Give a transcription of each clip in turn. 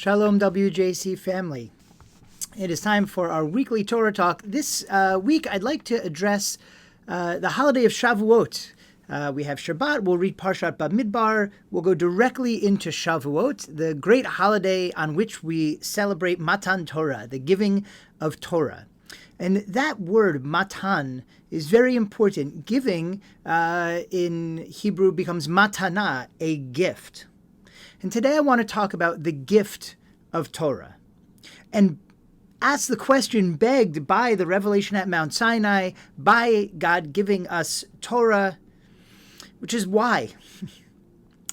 Shalom, WJC family. It is time for our weekly Torah Talk. This week, I'd like to address the holiday of Shavuot. We have Shabbat. We'll read Parshat Bamidbar. We'll go directly into Shavuot, the great holiday on which we celebrate Matan Torah, the giving of Torah. And that word, matan, is very important. Giving in Hebrew becomes matana, a gift. And today I want to talk about the gift of Torah and ask the question begged by the revelation at Mount Sinai, by God giving us Torah, which is why.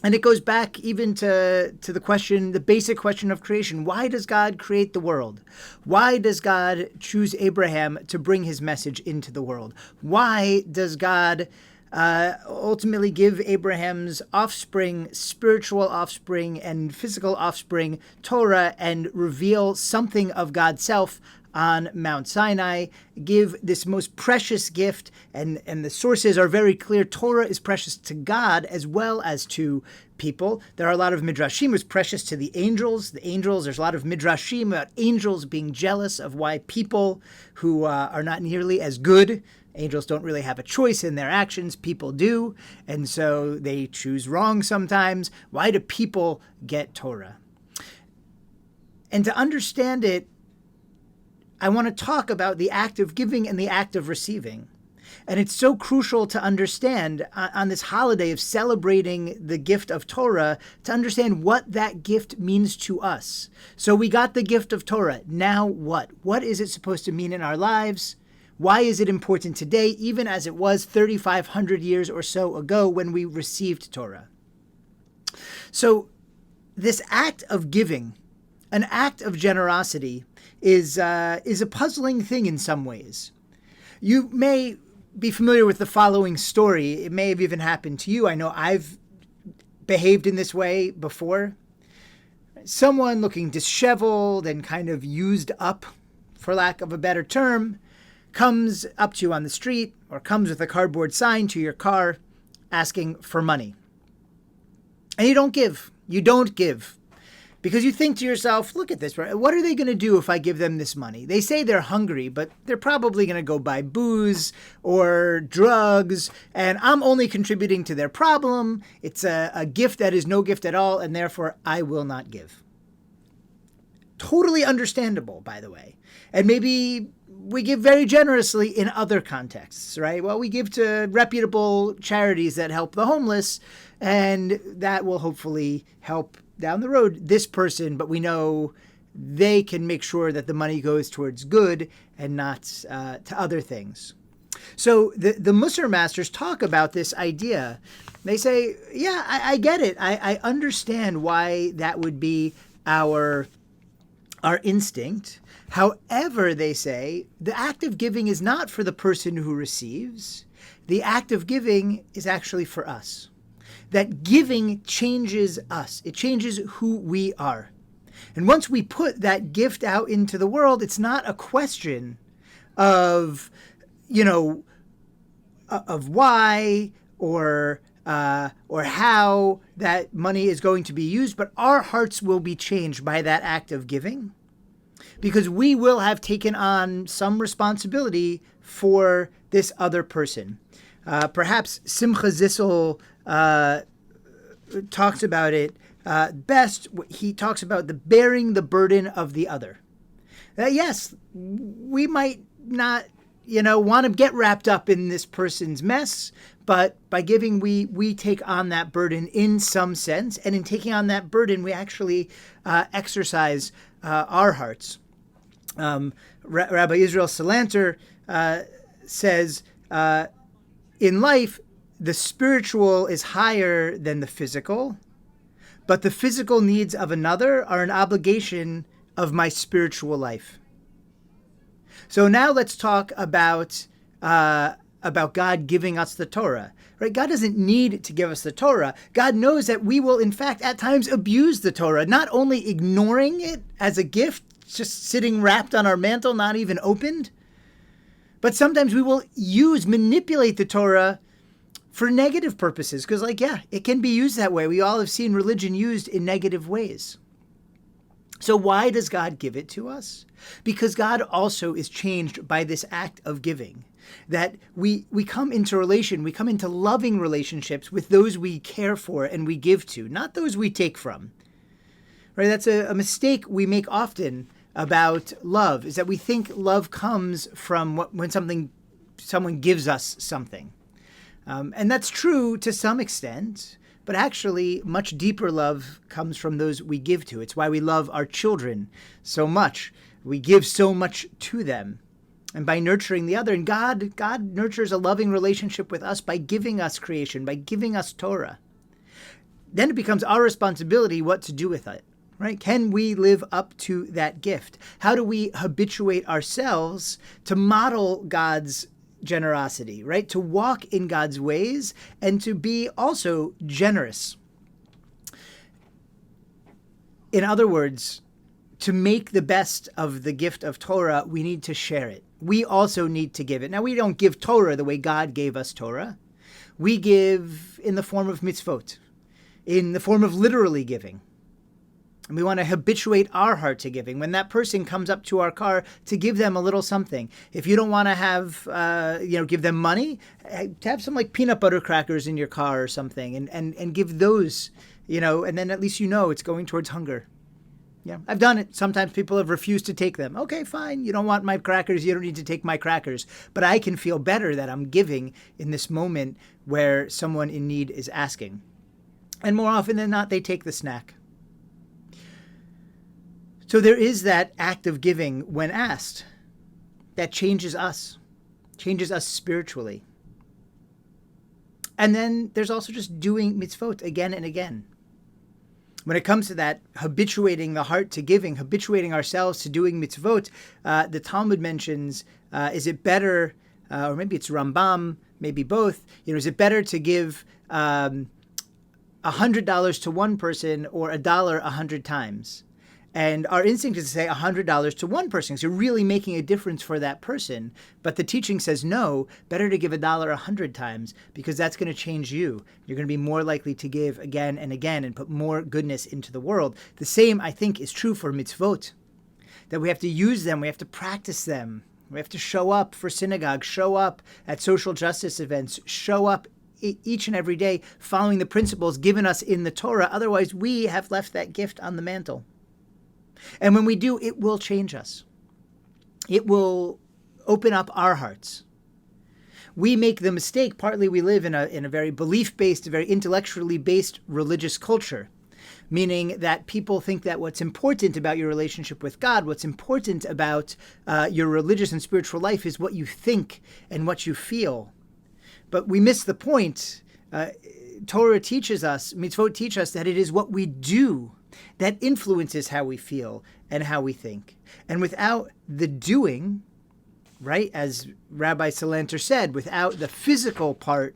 And it goes back even to the question, the basic question of creation. Why does God create the world? Why does God choose Abraham to bring his message into the world? Why does God ultimately give Abraham's offspring, spiritual offspring and physical offspring, Torah, and reveal something of God's self on Mount Sinai, give this most precious gift, and the sources are very clear. Torah is precious to God as well as to people. There are a lot of midrashim. It's precious to the angels. There's a lot of midrashim about angels being jealous of why people who are not nearly as good. Angels don't really have a choice in their actions. People do. And so they choose wrong sometimes. Why do people get Torah? And to understand it, I want to talk about the act of giving and the act of receiving. And it's so crucial to understand on this holiday of celebrating the gift of Torah, to understand what that gift means to us. So we got the gift of Torah. Now what? What is it supposed to mean in our lives? Why is it important today, even as it was 3,500 years or so ago when we received Torah? So this act of giving, an act of generosity, is a puzzling thing in some ways. You may be familiar with the following story. It may have even happened to you. I know I've behaved in this way before. Someone looking disheveled and kind of used up, for lack of a better term, comes up to you on the street or comes with a cardboard sign to your car asking for money. And you don't give. You don't give. Because you think to yourself, look at this. What are they going to do if I give them this money? They say they're hungry, but they're probably going to go buy booze or drugs, and I'm only contributing to their problem. It's a gift that is no gift at all, and therefore I will not give. Totally understandable, by the way. And maybe we give very generously in other contexts, right? Well, we give to reputable charities that help the homeless, and that will hopefully help down the road this person, but we know they can make sure that the money goes towards good and not to other things. So the Musar masters talk about this idea. They say, yeah, I get it. I understand why that would be our instinct. However, they say, the act of giving is not for the person who receives. The act of giving is actually for us. That giving changes us. It changes who we are. And once we put that gift out into the world, it's not a question of, of why or how that money is going to be used, but our hearts will be changed by that act of giving, because we will have taken on some responsibility for this other person. Perhaps Simcha Zissel talks about it best. He talks about the bearing the burden of the other. Yes, we might not, want to get wrapped up in this person's mess, but by giving, we take on that burden in some sense. And in taking on that burden, we actually exercise our hearts. Rabbi Israel Salanter says, in life, the spiritual is higher than the physical, but the physical needs of another are an obligation of my spiritual life. So now let's talk about God giving us the Torah. Right? God doesn't need to give us the Torah. God knows that we will, in fact, at times abuse the Torah, not only ignoring it as a gift, just sitting wrapped on our mantle, not even opened, but sometimes we will manipulate the Torah for negative purposes. Because, it can be used that way. We all have seen religion used in negative ways. So why does God give it to us? Because God also is changed by this act of giving. That we come into loving relationships with those we care for and we give to, not those we take from. Right? That's a mistake we make often about love, is that we think love comes from when someone gives us something. And that's true to some extent, but actually much deeper love comes from those we give to. It's why we love our children so much. We give so much to them. And by nurturing the other, and God nurtures a loving relationship with us by giving us creation, by giving us Torah. Then it becomes our responsibility what to do with it, right? Can we live up to that gift? How do we habituate ourselves to model God's generosity, right? To walk in God's ways and to be also generous. In other words, to make the best of the gift of Torah, we need to share it. We also need to give it. Now, we don't give Torah the way God gave us Torah. We give in the form of mitzvot, in the form of literally giving. And we want to habituate our heart to giving. When that person comes up to our car, to give them a little something. If you don't want to have, give them money, to have some like peanut butter crackers in your car or something, and give those, and then at least it's going towards hunger. Yeah, I've done it. Sometimes people have refused to take them. Okay, fine. You don't want my crackers. You don't need to take my crackers. But I can feel better that I'm giving in this moment where someone in need is asking. And more often than not, they take the snack. So there is that act of giving when asked that changes us spiritually. And then there's also just doing mitzvot again and again. When it comes to that, habituating the heart to giving, habituating ourselves to doing mitzvot, the Talmud mentions, is it better, or maybe it's Rambam, maybe both, is it better to give $100 to one person or $1 100 times? And our instinct is to say $100 to one person, because you're really making a difference for that person. But the teaching says, no, better to give $1 100 times, because that's going to change you. You're going to be more likely to give again and again and put more goodness into the world. The same, I think, is true for mitzvot, that we have to use them, we have to practice them. We have to show up for synagogue, show up at social justice events, show up each and every day following the principles given us in the Torah. Otherwise, we have left that gift on the mantle. And when we do, it will change us. It will open up our hearts. We make the mistake, partly we live in a very belief-based, a very intellectually based religious culture, meaning that people think that what's important about your relationship with God, what's important about your religious and spiritual life is what you think and what you feel. But we miss the point. Torah teaches us, mitzvot teach us that it is what we do that influences how we feel and how we think. And without the doing, right, as Rabbi Salanter said, without the physical part,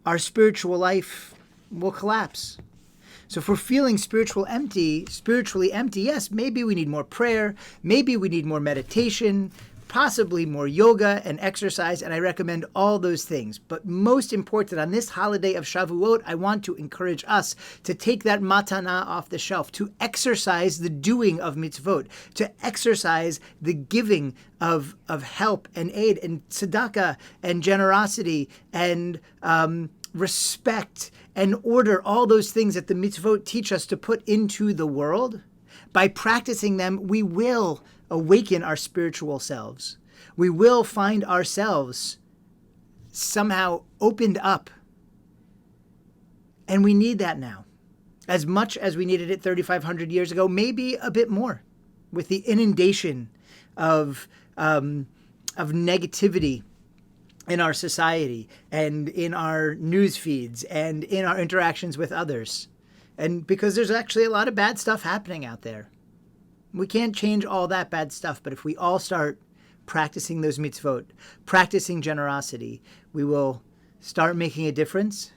our spiritual life will collapse. So if we're feeling spiritually empty, yes, maybe we need more prayer, maybe we need more meditation, possibly more yoga and exercise, and I recommend all those things. But most important, on this holiday of Shavuot, I want to encourage us to take that matana off the shelf, to exercise the doing of mitzvot, to exercise the giving of help and aid and tzedakah and generosity and respect and order, all those things that the mitzvot teach us to put into the world. By practicing them, we will awaken our spiritual selves. We will find ourselves somehow opened up. And we need that now. As much as we needed it 3,500 years ago, maybe a bit more, with the inundation of negativity in our society and in our news feeds and in our interactions with others. And because there's actually a lot of bad stuff happening out there. We can't change all that bad stuff, but if we all start practicing those mitzvot, practicing generosity, we will start making a difference,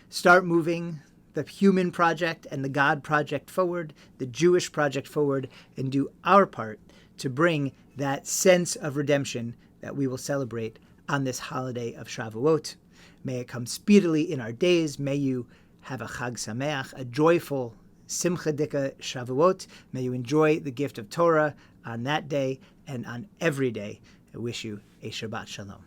start moving the human project and the God project forward, the Jewish project forward, and do our part to bring that sense of redemption that we will celebrate on this holiday of Shavuot. May it come speedily in our days. May you have a Chag Sameach, a joyful Simcha Dika Shavuot. May you enjoy the gift of Torah on that day and on every day. I wish you a Shabbat Shalom.